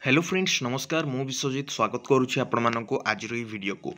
Hello friends नमस्कार मु विश्वजित स्वागत करुच्ची आपको आज वीडियो को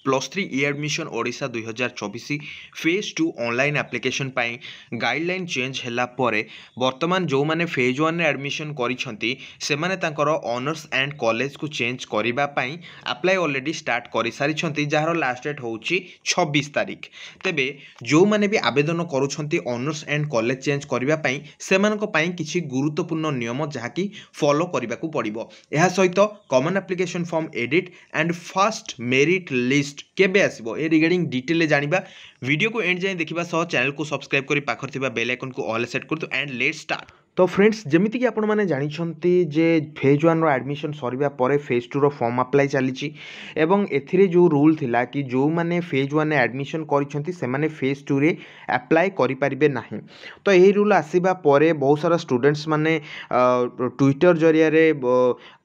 +3 e admission Odisha 2024 phase 2 online application पाई गाइडलाइन चेंज हैला परे वर्तमान जो माने फेज 1 एडमिशन करिसंती से माने तांकर ऑनर्स एंड कॉलेज को चेंज करिबा पाई अप्लाई ऑलरेडी स्टार्ट करि सारिसंती जहार लास्ट डेट होउची 26 तारिख तेबे जो माने भी आवेदन करूछंती ऑनर्स एंड कॉलेज चेंज करिबा पाई सेमानको पाई किछि गुरुत्वपूर्ण नियम जहाकी फॉलो करिबाकू पड़िबो। यह सहित common application form edit and first merit list केबे आसीबो ए रिगार्डिंग डिटेल जानिबा वीडियो को एंड जाए देखिबा सह चैनल को सब्सक्राइब करी पाखर थिबा बेल आइकन को ऑल सेट करतो एंड लेट्स स्टार्ट। तो फ्रेंड्स जमीती कि आपण माने जानिछंती जे फेज 1 रो एडमिशन सरिबा परे फेज 2 रो फॉर्म अप्लाई चलीची एवं एथिरे जो रूल थिला कि जो माने फेज 1 एडमिशन करिछंती से माने फेज 2 रे अप्लाई करि परिबे नाही। तो एही रूल आसीबा परे बहुत सारा स्टूडेंट्स माने ट्विटर जरिया रे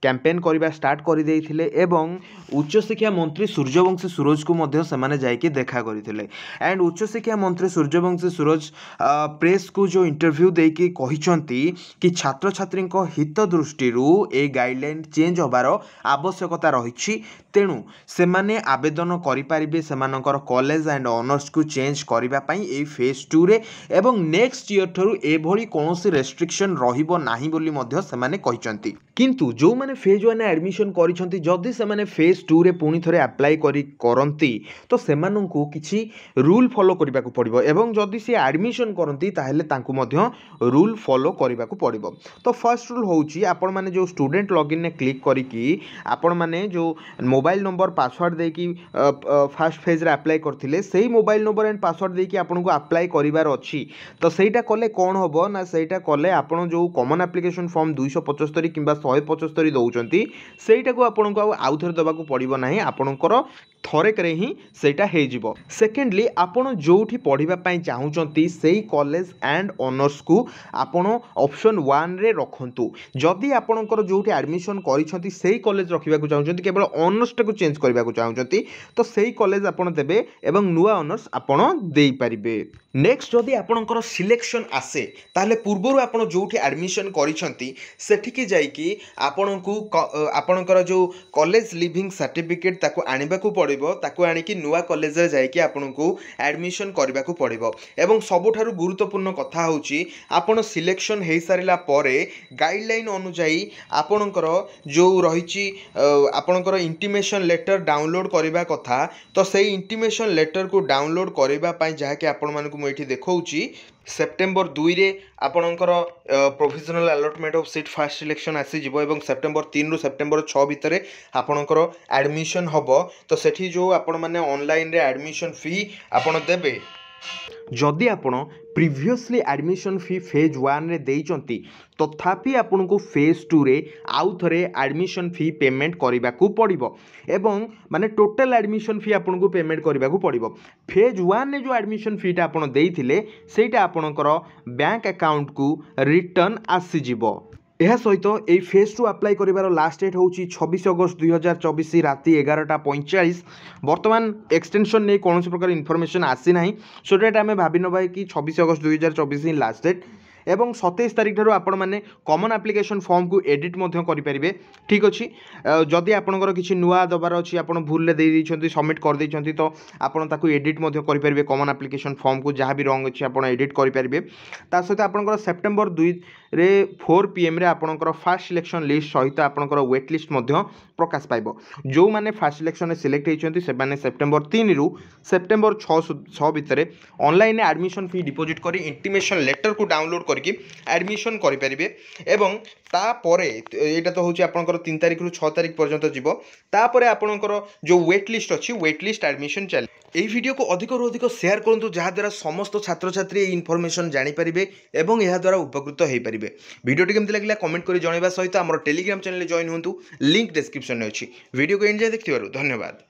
कैंपेन करबा स्टार्ट कर देइथिले एवं उच्च शिक्षा मंत्री सूर्यवंशी सूरज को मध्य सेमाने जाइके देखा करथिले एंड उच्च शिक्षा मंत्री सूर्यवंशी सूरज प्रेस को जो इंटरव्यू देके कहिसंती कि छात्र छात्री हित दृष्टि ए गाइडलाइन चेंज होबार आवश्यकता रही तेणु सेमाने आवेदन करिपारिबे सेमानकर कॉलेज एंड ऑनर्स को चेंज करिबा पई ए फेज 2 रे एवं नेक्स्ट ईयर ठरू एभली कोनोसी रेस्ट्रिक्शन रहिबो नाही बोली मध्य सेमाने कहिसंती। किंतु जो माने फेज 1 एडमिशन करिसंती जदि सेमाने फेज 2 रे पुणी थरे अप्लाई करंती तो सेमानंकु किछि रूल फॉलो करिबाकू पड़िबो एवं जदि से एडमिशन करंती ताहेले तांकु मध्य रूल फॉलो करिबाकू पड़िबो। तो फर्स्ट रूल होउची आपण माने जो स्टूडेंट लॉगिन ने क्लिक करिकी आपण माने जो मोबाइल नंबर पासवर्ड देकी फर्स्ट फेज रे अप्लाई करथिले सेही मोबाइल नंबर एंड पासवर्ड देकी आपनको अप्लाई करिवार अछि। तो सेटा कले कोन होबो ना सेटा कले आपण जो कॉमन एप्लिकेशन फॉर्म 275 किंबा 175 दउचंती सेटा को आपनको आउ थरे दबाकू पड़िबो नाही आपनकर थरे करे ही सेटा हे जिवो। सेकेंडली आपण जोठी पढिबा पई चाहुचंती सेही कॉलेज एंड ऑनर्स को आपण ऑप्शन 1 रे रखंतु जदि आपणकर जोठी एडमिशन करिसंती सेही कॉलेज रखिबा को चाहुचंती केवल ऑनर्स को चेंज करबा को चाहुचंती तो सेही कॉलेज आपण देबे एवं नुवा ऑनर्स आपण देई परिबे। नेक्स्ट जदि आपणकर सिलेक्शन आसे ताले पूर्वरु आपण जोठी एडमिशन करिसंती सेठिके जाईकी आपणकू आपणकर जो कॉलेज लिविंग सर्टिफिकेट ताको आनिबा को पड़िबो ताको आनिकी नुवा कॉलेज रे जाईकी आपणकू एडमिशन करबा को पड़िबो एवं सबुठारु गुरुत्वपूर्ण कथा होची आपण सिलेक्शन हे सारिला परे गाइडलाइन अनुसार आपणकर जो रहिची आपणकर इंटिमेशन लेटर डाउनलोड करबा कथा तो सेही इंटिमेशन लेटर को डाउनलोड करबा पई जाके आपण मानकू एठी देखौची सेप्टेम्बर 2 रे आपणकर provisional allotment of seat fast selection आसी जिवो एवं सेप्टेम्बर 3 रु सेप्टेम्बर 6 भितरे आपणकर एडमिशन हबो। तो सेठी जो आपण माने ऑनलाइन रे एडमिशन फी आपण देबे जदि आपण प्रीवियसली एडमिशन फी फेज 1 रे देइचंती तथापि आपन को फेज 2 रे आउ थरे एडमिशन फी पेमेंट करबा को पड़िबो एवं माने टोटल एडमिशन फी आपन को पेमेंट करबा को पड़िबो। फेज 1 रे जो एडमिशन फीटा आपन देइथिले सेटा आपनकर बैंक अकाउंट को रिटर्न आसी जिवो। यह सहित ये फेज 2 अप्लाई करिवार लास्ट डेट होची 26 अगस्त 2024 राति 11:45। वर्तमान एक्सटेंशन नहीं कौन प्रकार इनफॉरमेशन आसी ना सो डेट आम भावी नवा कि 26 अगस्त 2024 लास्ट डेट एवं 27 तारिख ठारू आपण माने कॉमन एप्लिकेशन फॉर्म को एडिट करें ठीक अच्छी जदि आपंकर किसी नुआ दबार अच्छी आप भूल दे सबमिट कर देइछंती तो आपण ताकू एडिट करेंगे कॉमन एप्लिकेशन फॉर्म को जहाँ भी रंग अच्छी आप एडिट करेंगे ता सहित आपंकर सेप्टेम्बर 2 रे 4 PM रे आपंकर फास्ट सिलेक्शन लिस्ट सहित आपंकर वेट लिस्ट प्रकाश पाइबो। जो माने फास्ट सिलेक्शन में सिलेक्ट होइछंती से माने सेप्टेम्बर 3 रु सेप्टेम्बर 6 भितर ऑनलाइन एडमिशन फी डिपॉजिट करी इंटिमेशन लेटर को डाउनलोड करके एडमिशन करि परिबे एवं तापरे एटा तो होची आपनकर 3 तारिख रु 6 तारिख पर्यंत जीवो तापरे आपनकर जो वेट लिस्ट अछि वेट लिस्ट एडमिशन चल। एई वीडियो को अधिक रु अधिक शेयर करंतु जहा द्वारा समस्त छात्र छात्री ए इन्फॉर्मेशन जानि परिबे एवं एहा द्वारा उपकृत हेई परिबे। वीडियो टी केमति लागला कमेंट करी जणाइबा सहित हमर टेलीग्राम चैनल जॉइन होंतु लिंक डिस्क्रिप्शन में अछि। वीडियो को एंड जाय देखथिबारु धन्यवाद।